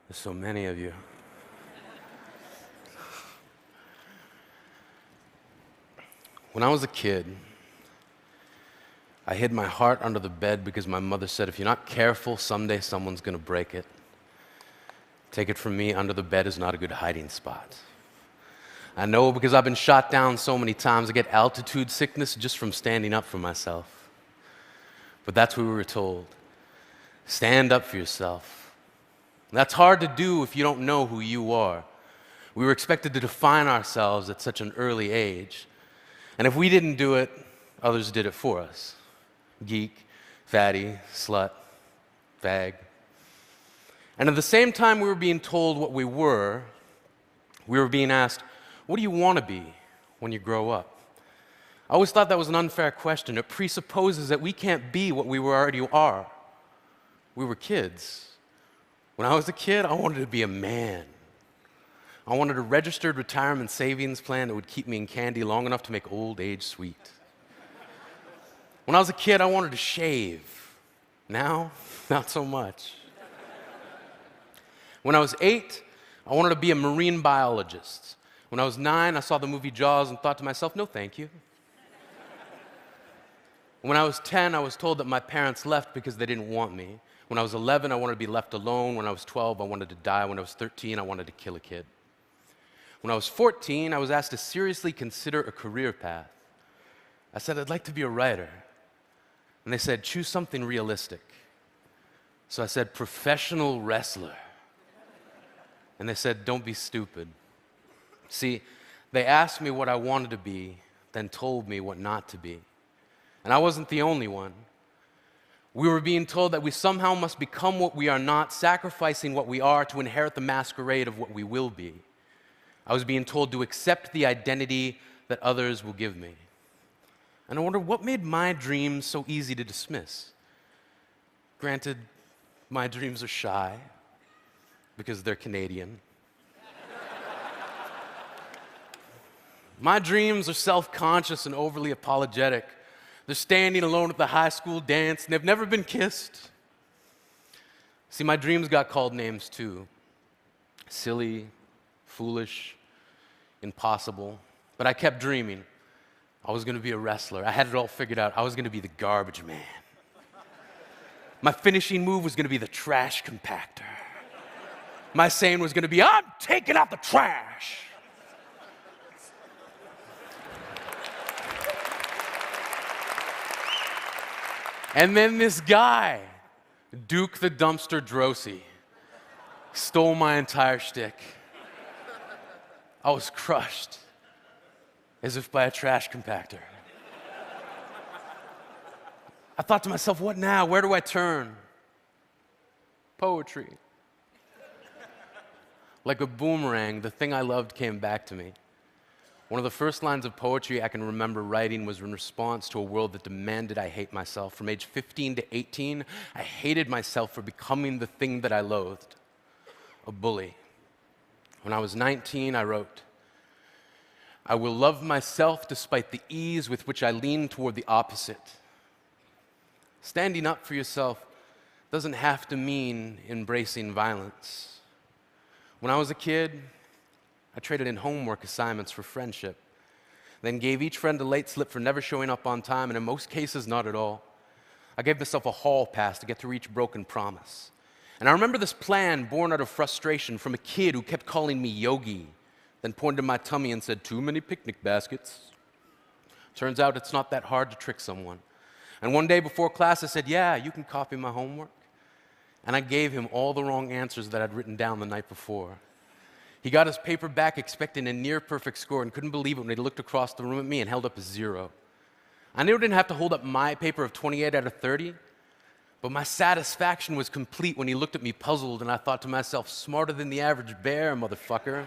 There's so many of you. When I was a kid, I hid my heart under the bed because my mother said, if you're not careful, someday someone's gonna break it. Take it from me, under the bed is not a good hiding spot. I know because I've been shot down so many times, I get altitude sickness just from standing up for myself. But that's what we were told. Stand up for yourself. That's hard to do if you don't know who you are. We were expected to define ourselves at such an early age. And if we didn't do it, others did it for us. Geek, fatty, slut, fag. And at the same time we were being told what we were being asked, what do you want to be when you grow up? I always thought that was an unfair question. It presupposes that we can't be what we already are. We were kids. When I was a kid, I wanted to be a man. I wanted a registered retirement savings plan that would keep me in candy long enough to make old age sweet. When I was a kid, I wanted to shave. Now, not so much. When I was 8, I wanted to be a marine biologist. When I was 9, I saw the movie Jaws and thought to myself, no thank you. When I was 10, I was told that my parents left because they didn't want me. When I was 11, I wanted to be left alone. When I was 12, I wanted to die. When I was 13, I wanted to kill a kid. When I was 14, I was asked to seriously consider a career path. I said, I'd like to be a writer. And they said, choose something realistic. So I said, professional wrestler. And they said, don't be stupid. See, they asked me what I wanted to be, then told me what not to be. And I wasn't the only one. We were being told that we somehow must become what we are not, sacrificing what we are to inherit the masquerade of what we will be. I was being told to accept the identity that others will give me. And I wonder what made my dreams so easy to dismiss. Granted, my dreams are shy because they're Canadian. My dreams are self-conscious and overly apologetic. They're standing alone at the high school dance, and they've never been kissed. See, my dreams got called names too. Silly, foolish, impossible. But I kept dreaming. I was going to be a wrestler. I had it all figured out. I was going to be the garbage man. My finishing move was going to be the trash compactor. My saying was going to be, I'm taking out the trash. And then this guy, Duke the Dumpster Drosy, stole my entire shtick. I was crushed, as if by a trash compactor. I thought to myself, what now? Where do I turn? Poetry. Like a boomerang, the thing I loved came back to me. One of the first lines of poetry I can remember writing was in response to a world that demanded I hate myself. From age 15 to 18, I hated myself for becoming the thing that I loathed, a bully. When I was 19, I wrote, I will love myself despite the ease with which I lean toward the opposite. Standing up for yourself doesn't have to mean embracing violence. When I was a kid, I traded in homework assignments for friendship, then gave each friend a late slip for never showing up on time, and in most cases, not at all. I gave myself a hall pass to get through each broken promise. And I remember this plan born out of frustration from a kid who kept calling me Yogi, then pointed to my tummy and said, too many picnic baskets. Turns out it's not that hard to trick someone. And one day before class, I said, yeah, you can copy my homework. And I gave him all the wrong answers that I'd written down the night before. He got his paper back expecting a near-perfect score and couldn't believe it when he looked across the room at me and held up a 0. I knew I didn't have to hold up my paper of 28 out of 30, but my satisfaction was complete when he looked at me puzzled, and I thought to myself, smarter than the average bear, motherfucker.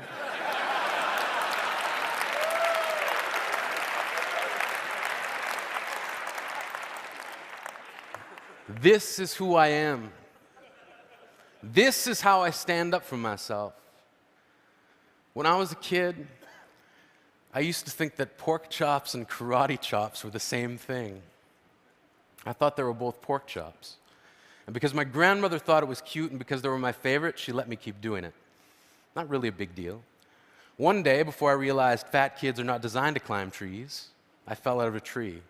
This is who I am. This is how I stand up for myself. When I was a kid, I used to think that pork chops and karate chops were the same thing. I thought they were both pork chops. And because my grandmother thought it was cute and because they were my favorite, she let me keep doing it. Not really a big deal. One day, before I realized fat kids are not designed to climb trees, I fell out of a tree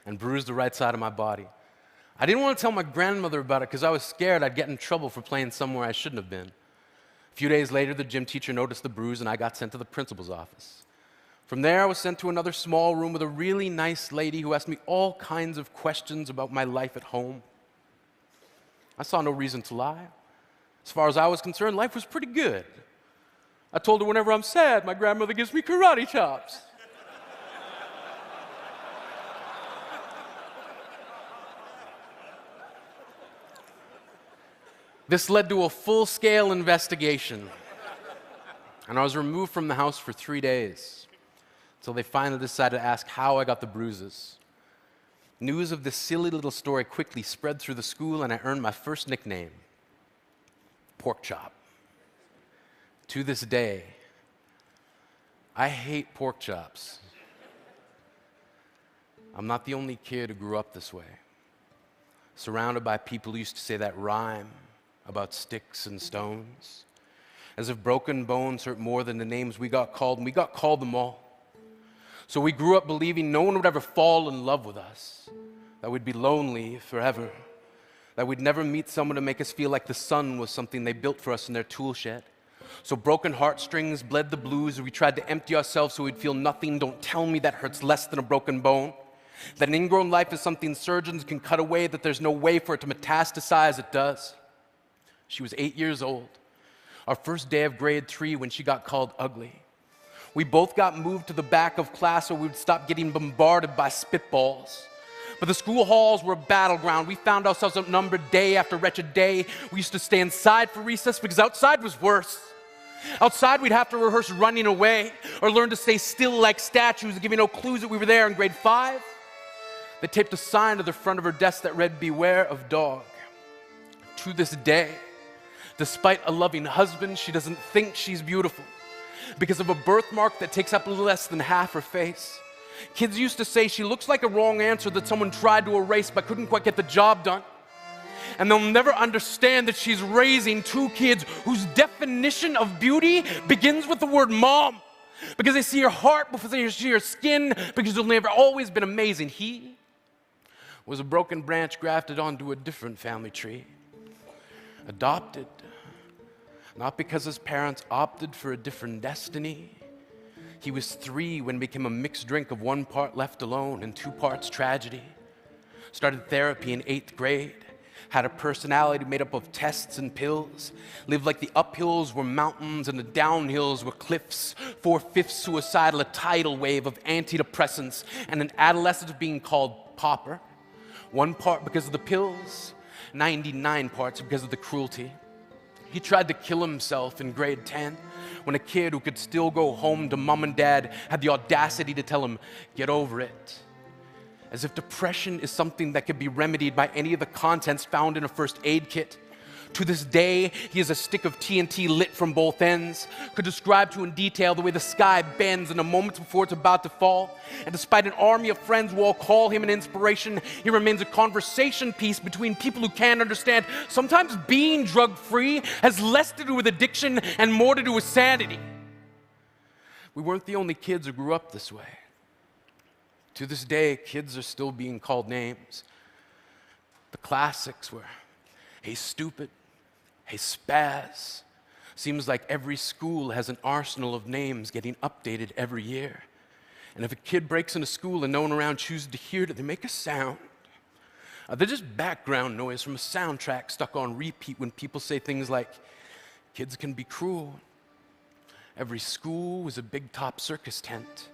and bruised the right side of my body. I didn't want to tell my grandmother about it because I was scared I'd get in trouble for playing somewhere I shouldn't have been. A few days later, the gym teacher noticed the bruise and I got sent to the principal's office. From there, I was sent to another small room with a really nice lady who asked me all kinds of questions about my life at home. I saw no reason to lie. As far as I was concerned, life was pretty good. I told her whenever I'm sad, my grandmother gives me karate chops. This led to a full-scale investigation, and I was removed from the house for 3 days until they finally decided to ask how I got the bruises. News of this silly little story quickly spread through the school, and I earned my first nickname, Pork Chop. To this day, I hate pork chops. I'm not the only kid who grew up this way, surrounded by people who used to say that rhyme about sticks and stones, as if broken bones hurt more than the names we got called, and we got called them all. So we grew up believing no one would ever fall in love with us, that we'd be lonely forever, that we'd never meet someone to make us feel like the sun was something they built for us in their tool shed. So broken heartstrings bled the blues, and we tried to empty ourselves so we'd feel nothing. Don't tell me that hurts less than a broken bone. That an ingrown life is something surgeons can cut away, that there's no way for it to metastasize. It does. She was 8 years old, our first day of grade 3 when she got called ugly. We both got moved to the back of class so we would stop getting bombarded by spitballs. But the school halls were a battleground. We found ourselves outnumbered day after wretched day. We used to stay inside for recess because outside was worse. Outside, we'd have to rehearse running away or learn to stay still like statues, giving no clues that we were there. In grade 5, they taped a sign to the front of her desk that read, "Beware of dog." To this day, despite a loving husband, she doesn't think she's beautiful because of a birthmark that takes up a little less than half her face. Kids used to say she looks like a wrong answer that someone tried to erase but couldn't quite get the job done. And they'll never understand that she's raising 2 kids whose definition of beauty begins with the word mom, because they see her heart before they see her skin, because she'll never always been amazing. He was a broken branch grafted onto a different family tree, adopted, not because his parents opted for a different destiny. He was 3 when it became a mixed drink of 1 part left alone and 2 parts tragedy. Started therapy in 8th grade. Had a personality made up of tests and pills. Lived like the uphills were mountains and the downhills were cliffs. 4/5 suicidal, a tidal wave of antidepressants, and an adolescent being called pauper. 1 part because of the pills, 99 parts because of the cruelty. He tried to kill himself in grade 10 when a kid who could still go home to mom and dad had the audacity to tell him, "Get over it." As if depression is something that could be remedied by any of the contents found in a first aid kit. To this day, he has a stick of TNT lit from both ends, could describe to in detail the way the sky bends in the moments before it's about to fall. And despite an army of friends who all call him an inspiration, he remains a conversation piece between people who can't understand. Sometimes being drug-free has less to do with addiction and more to do with sanity. We weren't the only kids who grew up this way. To this day, kids are still being called names. The classics were, "Hey stupid," "Hey spaz." Seems like every school has an arsenal of names getting updated every year. And if a kid breaks into school and no one around chooses to hear it, they make a sound. They're just background noise from a soundtrack stuck on repeat when people say things like, "Kids can be cruel." Every school was a big top circus tent.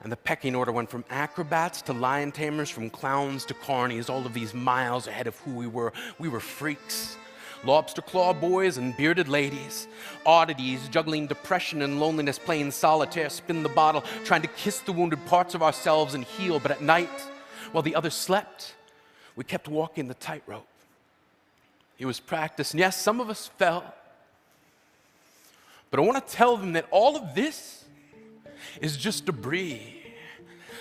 And the pecking order went from acrobats to lion tamers, from clowns to carnies, all of these miles ahead of who we were. We were freaks. Lobster claw boys and bearded ladies. Oddities, juggling depression and loneliness, playing solitaire, spin the bottle, trying to kiss the wounded parts of ourselves and heal. But at night, while the others slept, we kept walking the tightrope. It was practice. And yes, some of us fell. But I want to tell them that all of this is just debris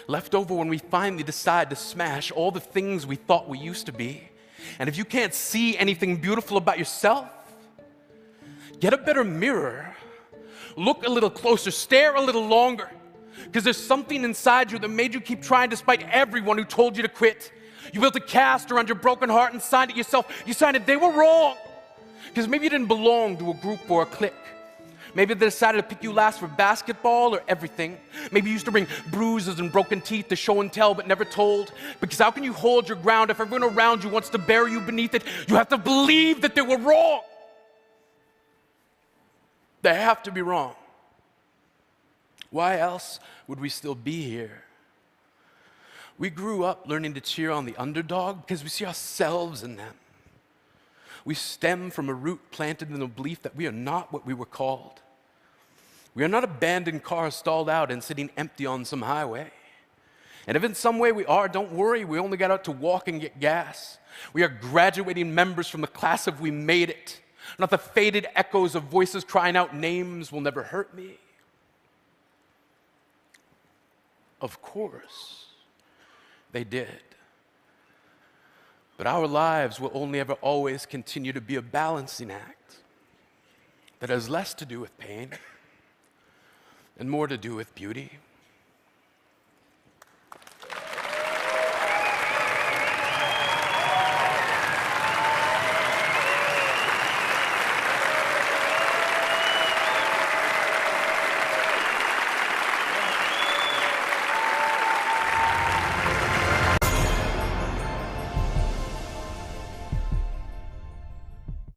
left over when we finally decide to smash all the things we thought we used to be. And if you can't see anything beautiful about yourself, get a better mirror, look a little closer, stare a little longer, because there's something inside you that made you keep trying despite everyone who told you to quit. You built a cast around your broken heart and signed it yourself. You signed it, they were wrong, because maybe you didn't belong to a group or a clique. Maybe they decided to pick you last for basketball or everything. Maybe you used to bring bruises and broken teeth to show and tell but never told. Because how can you hold your ground if everyone around you wants to bury you beneath it? You have to believe that they were wrong. They have to be wrong. Why else would we still be here? We grew up learning to cheer on the underdog because we see ourselves in them. We stem from a root planted in the belief that we are not what we were called. We are not abandoned cars stalled out and sitting empty on some highway. And if in some way we are, don't worry, we only got out to walk and get gas. We are graduating members from the class of We Made It, not the faded echoes of voices crying out, names will never hurt me. Of course, they did. But our lives will only ever always continue to be a balancing act that has less to do with pain and more to do with beauty.